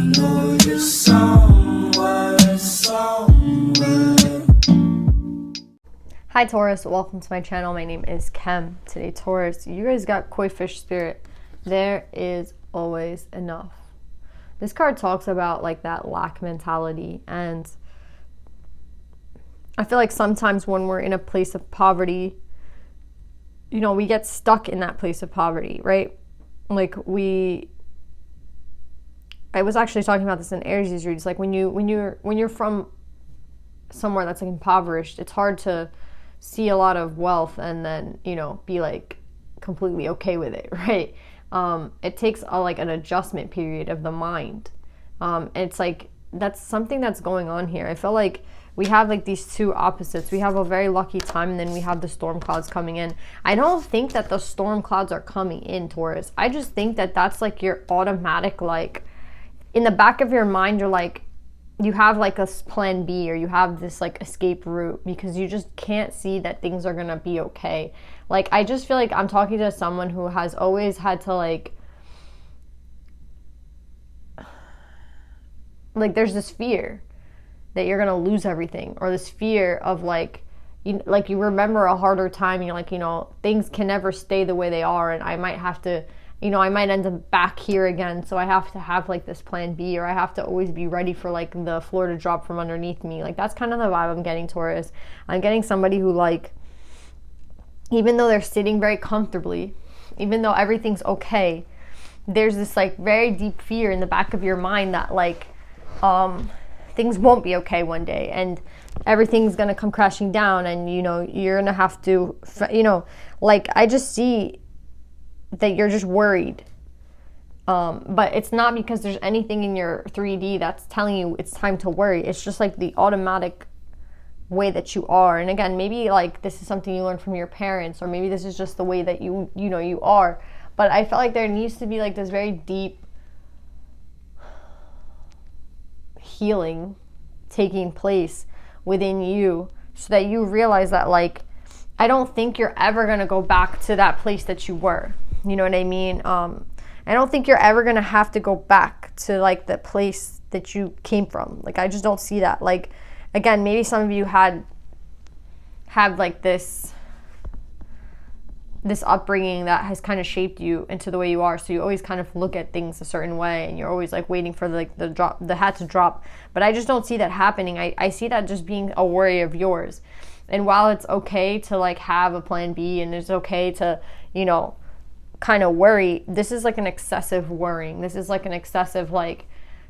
know you're somewhere. Hi Taurus, welcome to my channel. My name is Kem. Today Taurus, you guys got koi fish spirit. There is always enough. This card talks about like that lack mentality, and I feel like sometimes when we're in a place of poverty, you know, we get stuck in that place of poverty, right? Like I was actually talking about this in Aries reads. Like when you're from somewhere that's like impoverished, it's hard to see a lot of wealth and then, you know, be like completely okay with it, right? It takes like an adjustment period of the mind. It's like that's something that's going on here. I feel like we have like these two opposites. We have a very lucky time, and then we have the storm clouds coming in. I don't think that the storm clouds are coming in, Taurus. I just think that that's like your automatic, like in the back of your mind, you're like, you have like a plan B, or you have this like escape route, because you just can't see that things are gonna be okay. Like I just feel like I'm talking to someone who has always had to like there's this fear that you're gonna lose everything, or this fear of like you remember a harder time and you're like, you know, things can never stay the way they are, and I might have to, you know, I might end up back here again, so I have to have like this plan B, or I have to always be ready for like the floor to drop from underneath me. Like that's kind of the vibe I'm getting, Taurus. I'm getting somebody who, like, even though they're sitting very comfortably, even though everything's okay, there's this like very deep fear in the back of your mind that like things won't be okay one day, and everything's gonna come crashing down, and you know, you're gonna have to, you know, like I just see that you're just worried, but it's not because there's anything in your 3D that's telling you it's time to worry. It's just like the automatic way that you are. And again, maybe like this is something you learned from your parents, or maybe this is just the way that you know you are, but I felt like there needs to be like this very deep healing taking place within you, so that you realize that like I don't think you're ever going to go back to that place that you were. You know what I mean? I don't think you're ever going to have to go back to like the place that you came from. Like I just don't see that. Like again, maybe some of you have like this upbringing that has kind of shaped you into the way you are, so you always kind of look at things a certain way, and you're always like waiting for like the hat to drop. But I just don't see that happening. I see that just being a worry of yours. And while it's okay to like have a plan B, and it's okay to, you know, kind of worry, this is like an excessive worrying. This is like an excessive like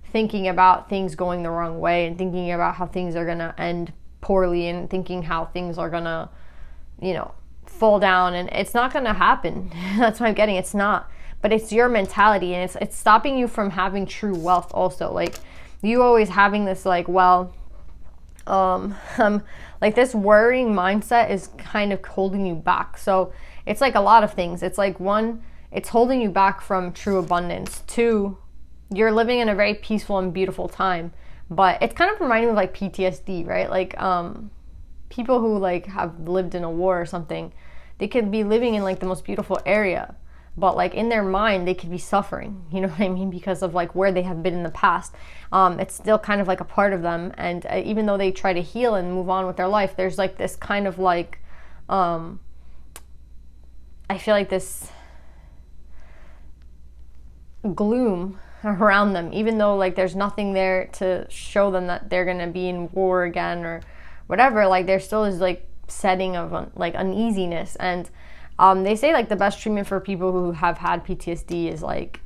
thinking about things going the wrong way, and thinking about how things are gonna end poorly, and thinking how things are gonna, you know, fall down, and it's not gonna happen. That's what I'm getting. It's not, but it's your mentality, and it's stopping you from having true wealth also. Like you always having this like, well, like this worrying mindset is kind of holding you back. So it's like a lot of things. It's like, one, it's holding you back from true abundance. Two, you're living in a very peaceful and beautiful time, but it's kind of reminding me of like PTSD, right? Like people who like have lived in a war or something, they could be living in like the most beautiful area, but like in their mind they could be suffering, you know what I mean, because of like where they have been in the past. It's still kind of like a part of them, and even though they try to heal and move on with their life, there's like this kind of like I feel like this gloom around them, even though like there's nothing there to show them that they're gonna be in war again or whatever. Like there still is like setting of like uneasiness. And they say like the best treatment for people who have had PTSD is like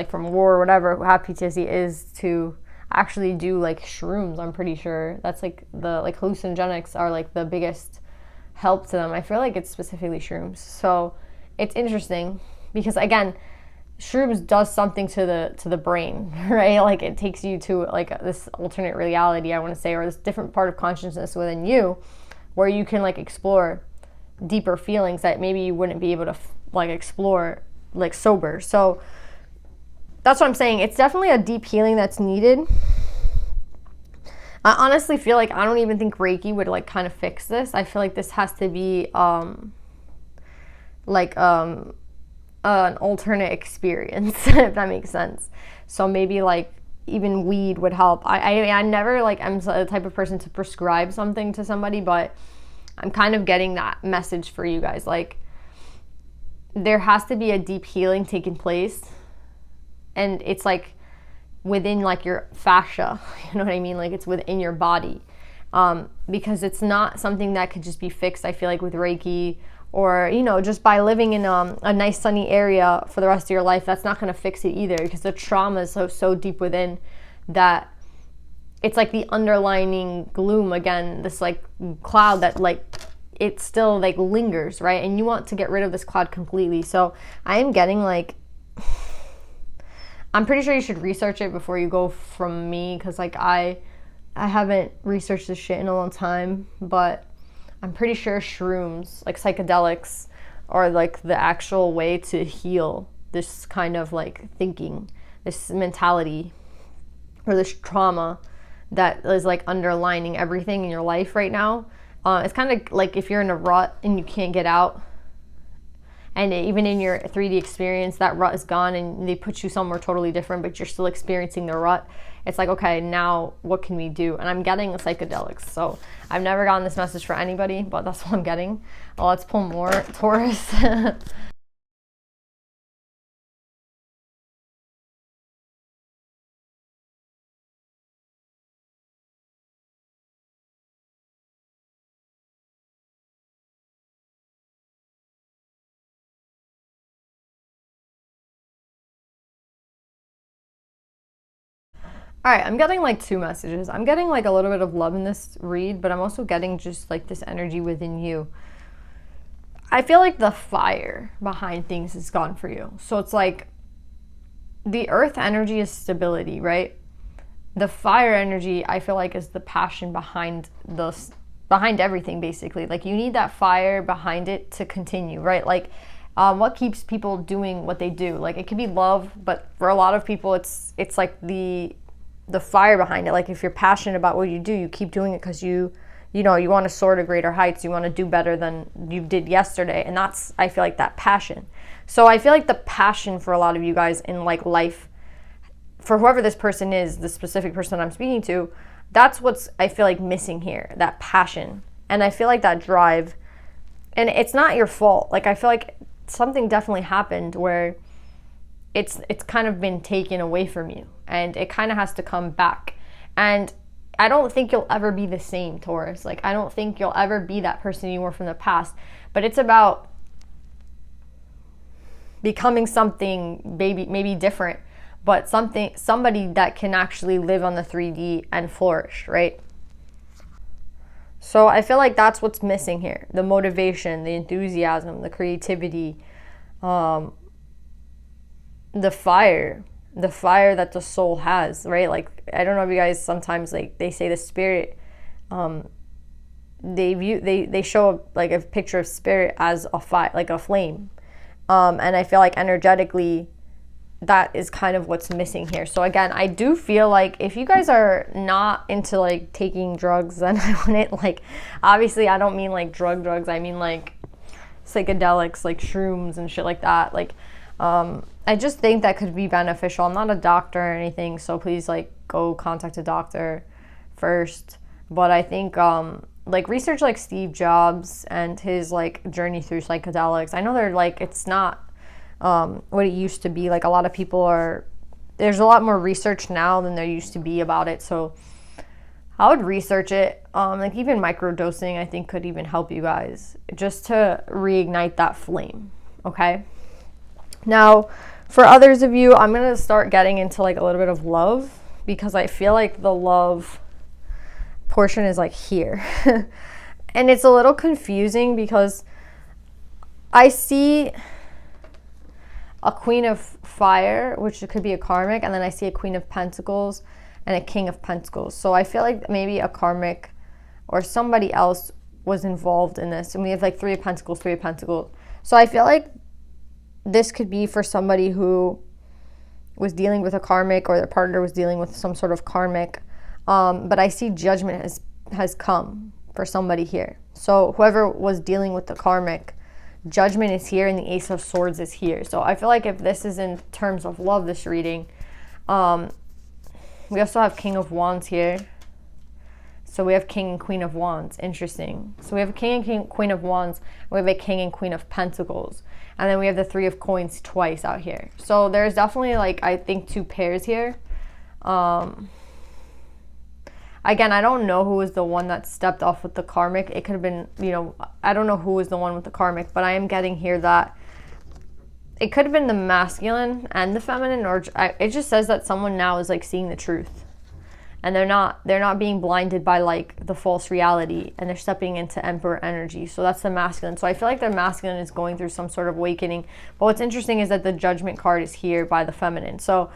from war or whatever, who have PTSD, is to actually do like shrooms. I'm pretty sure that's like the like hallucinogenics are like the biggest help to them. I feel like it's specifically shrooms. So it's interesting because again, shrooms does something to the brain, right? Like it takes you to like this alternate reality, I want to say, or this different part of consciousness within you, where you can like explore deeper feelings that maybe you wouldn't be able to like explore like sober. So that's what I'm saying. It's definitely a deep healing that's needed. I honestly feel like I don't even think Reiki would like kind of fix this. I feel like this has to be an alternate experience, if that makes sense. So maybe like even weed would help. I never like, I'm the type of person to prescribe something to somebody, but I'm kind of getting that message for you guys. Like, there has to be a deep healing taking place, and it's like within like your fascia, you know what I mean? Like, it's within your body, because it's not something that could just be fixed, I feel like, with Reiki, or, you know, just by living in a nice sunny area for the rest of your life. That's not going to fix it either, because the trauma is so deep within that it's like the underlining gloom again, this like cloud that like it still like lingers, right? And you want to get rid of this cloud completely. So I am getting like, I'm pretty sure you should research it before you go from me, because like I haven't researched this shit in a long time, but I'm pretty sure shrooms, like psychedelics, are like the actual way to heal this kind of like thinking, this mentality, or this trauma that is like underlining everything in your life right now. It's kind of like if you're in a rut and you can't get out, and even in your 3D experience, that rut is gone and they put you somewhere totally different, but you're still experiencing the rut. It's like, okay, now what can we do? And I'm getting psychedelics. So I've never gotten this message for anybody, but that's what I'm getting. Well, let's pull more, Taurus. All right, I'm getting like two messages. I'm getting like a little bit of love in this read, but I'm also getting just like this energy within you. I feel like the fire behind things is gone for you. So it's like the earth energy is stability, right? The fire energy, I feel like, is the passion behind everything, basically. Like, you need that fire behind it to continue, right? Like, what keeps people doing what they do? Like, it could be love, but for a lot of people, it's like the fire behind it. Like, if you're passionate about what you do, you keep doing it because you want to soar to greater heights. You want to do better than you did yesterday. And that's, I feel like, that passion. So I feel like the passion for a lot of you guys in like life, for whoever this person is, the specific person I'm speaking to, that's what's, I feel like, missing here, that passion. And I feel like that drive, and it's not your fault. Like, I feel like something definitely happened where it's kind of been taken away from you, and it kind of has to come back. And I don't think you'll ever be the same, Taurus. Like, I don't think you'll ever be that person you were from the past, but it's about becoming something maybe different, but somebody that can actually live on the 3D and flourish, right? So I feel like that's what's missing here. The motivation, the enthusiasm, the creativity, the fire that the soul has, right? Like, I don't know if you guys sometimes, like, they say the spirit, they show like a picture of spirit as a fire, like a flame. And I feel like energetically, that is kind of what's missing here. So again, I do feel like if you guys are not into like taking drugs, then I wouldn't, like, obviously I don't mean like drugs, I mean like psychedelics, like shrooms and shit like that. Like, I just think that could be beneficial. I'm not a doctor or anything, so please, like, go contact a doctor first. But I think like research like Steve Jobs and his like journey through psychedelics. I know they're like, it's not what it used to be. Like, a lot of people there's a lot more research now than there used to be about it. So I would research it. Like, even microdosing, I think, could even help you guys just to reignite that flame. Okay. Now, for others of you, I'm going to start getting into like a little bit of love, because I feel like the love portion is like here. And it's a little confusing because I see a Queen of Fire, which could be a karmic, and then I see a Queen of Pentacles and a King of Pentacles. So I feel like maybe a karmic or somebody else was involved in this. And we have like Three of Pentacles. So I feel like this could be for somebody who was dealing with a karmic, or their partner was dealing with some sort of karmic. But I see judgment has come for somebody here. So whoever was dealing with the karmic, judgment is here, and the Ace of Swords is here. So I feel like if this is in terms of love, this reading, We also have King of Wands here. So we have King and Queen of Wands. Interesting. So we have a King and Queen of Wands. We have a King and Queen of Pentacles. And then we have the Three of Coins twice out here. So there's definitely, like, I think 2 pairs here. Again, I don't know who was the one that stepped off with the karmic. It could have been, you know, I don't know who was the one with the karmic, but I am getting here that it could have been the masculine and the feminine, or it just says that someone now is like seeing the truth. And they're not being blinded by like the false reality, and they're stepping into Emperor energy. So that's the masculine. So I feel like the masculine is going through some sort of awakening. But what's interesting is that the Judgment card is here by the feminine. So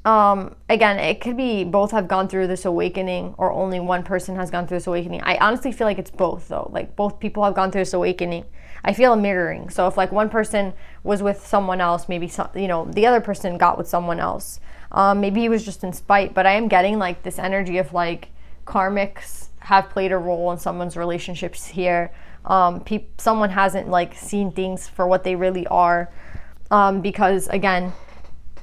again, it could be both have gone through this awakening, or only one person has gone through this awakening. I honestly feel like it's both, though. Like, both people have gone through this awakening. I feel a mirroring. So if like one person was with someone else, maybe you know, the other person got with someone else. Maybe he was just in spite, but I am getting like this energy of like karmics have played a role in someone's relationships here. Someone hasn't like seen things for what they really are, because again,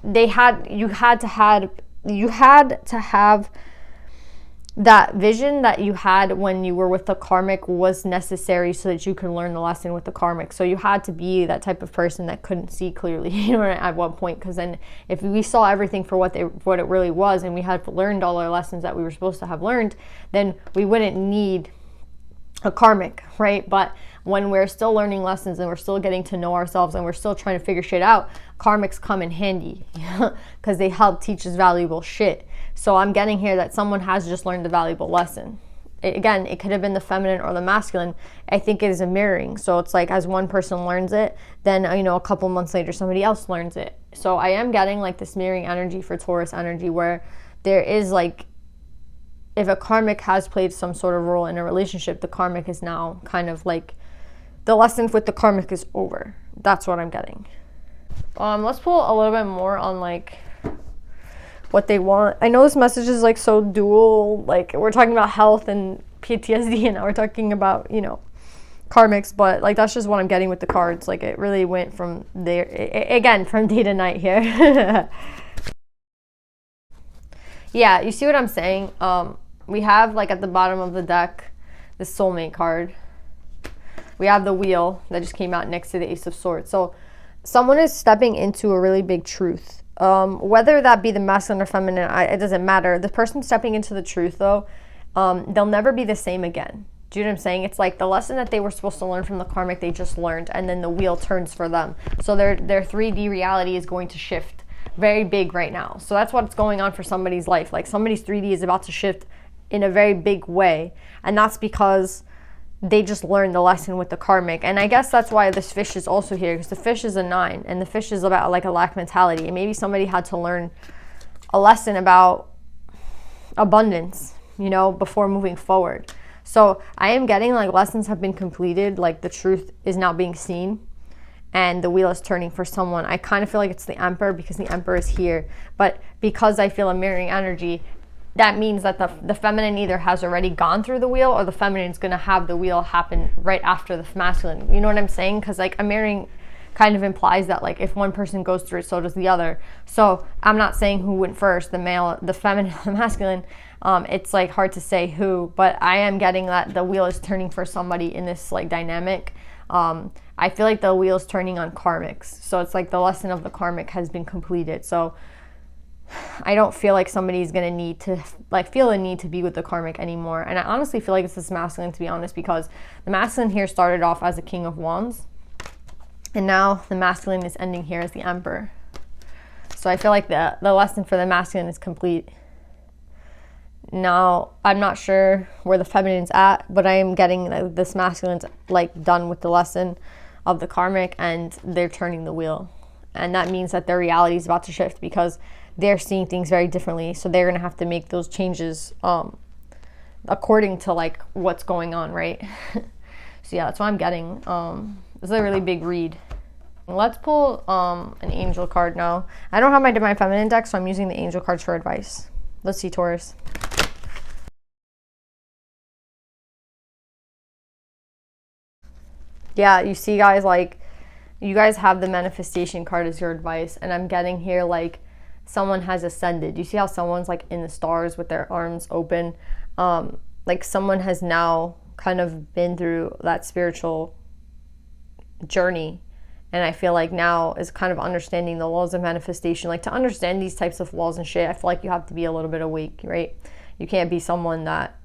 you had to have that vision that you had when you were with the karmic was necessary so that you could learn the lesson with the karmic. So you had to be that type of person that couldn't see clearly, you know, at one point, because then if we saw everything for what it really was, and we had learned all our lessons that we were supposed to have learned, then we wouldn't need a karmic, right? But when we're still learning lessons and we're still getting to know ourselves and we're still trying to figure shit out, karmics come in handy because they help teach us valuable shit. So I'm getting here that someone has just learned a valuable lesson. Again, it could have been the feminine or the masculine. I think it is a mirroring. So it's like, as one person learns it, then, you know, a couple months later, somebody else learns it. So I am getting like this mirroring energy for Taurus energy, where there is like, if a karmic has played some sort of role in a relationship, the karmic is now kind of like, the lesson with the karmic is over. That's what I'm getting. Let's pull a little bit more on like what they want. I know this message is like so dual, like we're talking about health and PTSD, and now we're talking about, you know, karmics, but like that's just what I'm getting with the cards. Like it really went from there, again, from day to night here. Yeah, you see what I'm saying? We have like at the bottom of the deck, the soulmate card. We have the wheel that just came out next to the Ace of Swords. So someone is stepping into a really big truth. Whether that be the masculine or feminine, it doesn't matter. The person stepping into the truth, though, they'll never be the same again. Do you know what I'm saying? It's like the lesson that they were supposed to learn from the karmic, they just learned, and then the wheel turns for them. So their 3D reality is going to shift very big right now. So that's what's going on for somebody's life. Like somebody's 3D is about to shift in a very big way, and that's because they just learned the lesson with the karmic. And I guess that's why this fish is also here, because the fish is a 9, and the fish is about like a lack mentality. And maybe somebody had to learn a lesson about abundance, you know, before moving forward. So I am getting like lessons have been completed, like the truth is now being seen, and the wheel is turning for someone. I kind of feel like it's the Emperor, because the Emperor is here. But because I feel a mirroring energy, that means that the feminine either has already gone through the wheel, or the feminine is going to have the wheel happen right after the masculine. You know what I'm saying? Because like a mirroring kind of implies that like if one person goes through it, so does the other. So I'm not saying who went first, the male, the feminine, the masculine. It's like hard to say who, but I am getting that the wheel is turning for somebody in this like dynamic. I feel like the wheel is turning on karmics. So it's like the lesson of the karmic has been completed. So I don't feel like somebody's gonna need to like feel a need to be with the karmic anymore. And I honestly feel like it's this masculine, to be honest, because the masculine here started off as a King of Wands, and now the masculine is ending here as the Emperor. So I feel like the lesson for the masculine is complete. Now I'm not sure where the feminine's at, but I am getting this masculine's like done with the lesson of the karmic, and they're turning the wheel. And that means that their reality is about to shift, because they're seeing things very differently. So they're going to have to make those changes according to like what's going on, right? So yeah, that's what I'm getting. This is a really big read. Let's pull an angel card now. I don't have my Divine Feminine deck, so I'm using the angel cards for advice. Let's see, Taurus. Yeah, you see, guys, like you guys have the manifestation card as your advice, and I'm getting here like someone has ascended. You see how someone's like in the stars with their arms open? Like someone has now kind of been through that spiritual journey, and I feel like now is kind of understanding the laws of manifestation. Like, to understand these types of laws and shit, I feel like you have to be a little bit awake, right? You can't be someone that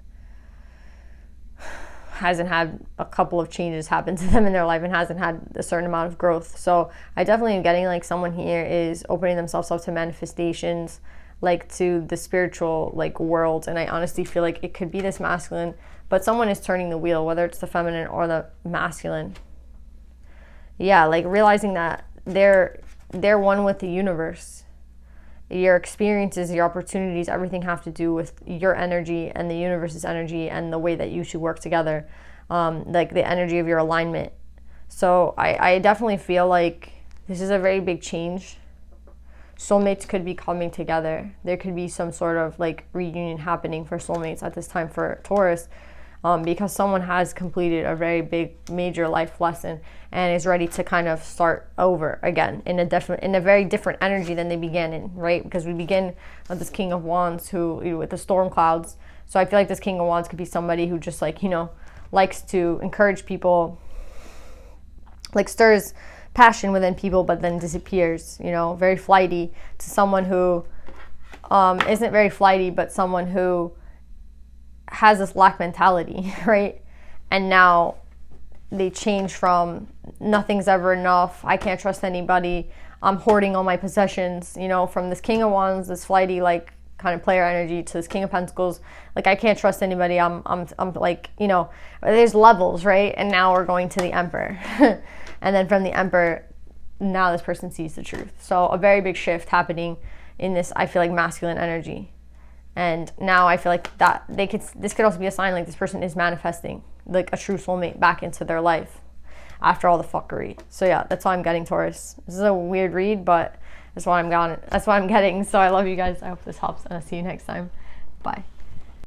hasn't had a couple of changes happen to them in their life and hasn't had a certain amount of growth. So I definitely am getting like someone here is opening themselves up to manifestations, like to the spiritual like world. And I honestly feel like it could be this masculine, but someone is turning the wheel, whether it's the feminine or the masculine. Yeah, like realizing that they're one with the universe. Your experiences, your opportunities, everything have to do with your energy and the universe's energy and the way that you two work together, like the energy of your alignment. So I definitely feel like this is a very big change. Soulmates could be coming together. There could be some sort of like reunion happening for soulmates at this time for Taurus, because someone has completed a very big major life lesson and is ready to kind of start over again in a very different energy than they began in, right? Because we begin with this King of Wands with the storm clouds. So I feel like this King of Wands could be somebody who just like, likes to encourage people, like stirs passion within people, but then disappears, very flighty, to someone who isn't very flighty, but someone who has this lack mentality, right? And now they change from nothing's ever enough, I can't trust anybody, I'm hoarding all my possessions, from this King of Wands, this flighty like kind of player energy, to this King of Pentacles, like I can't trust anybody, I'm like, there's levels, right? And now we're going to the Emperor. And then from the Emperor, now this person sees the truth. So a very big shift happening in this, I feel like, masculine energy. And now I feel like that this could also be a sign like this person is manifesting like a true soulmate back into their life after all the fuckery. So yeah, that's why I'm getting, Taurus. This is a weird read, but that's why I'm getting. So I love you guys. I hope this helps, and I'll see you next time. Bye.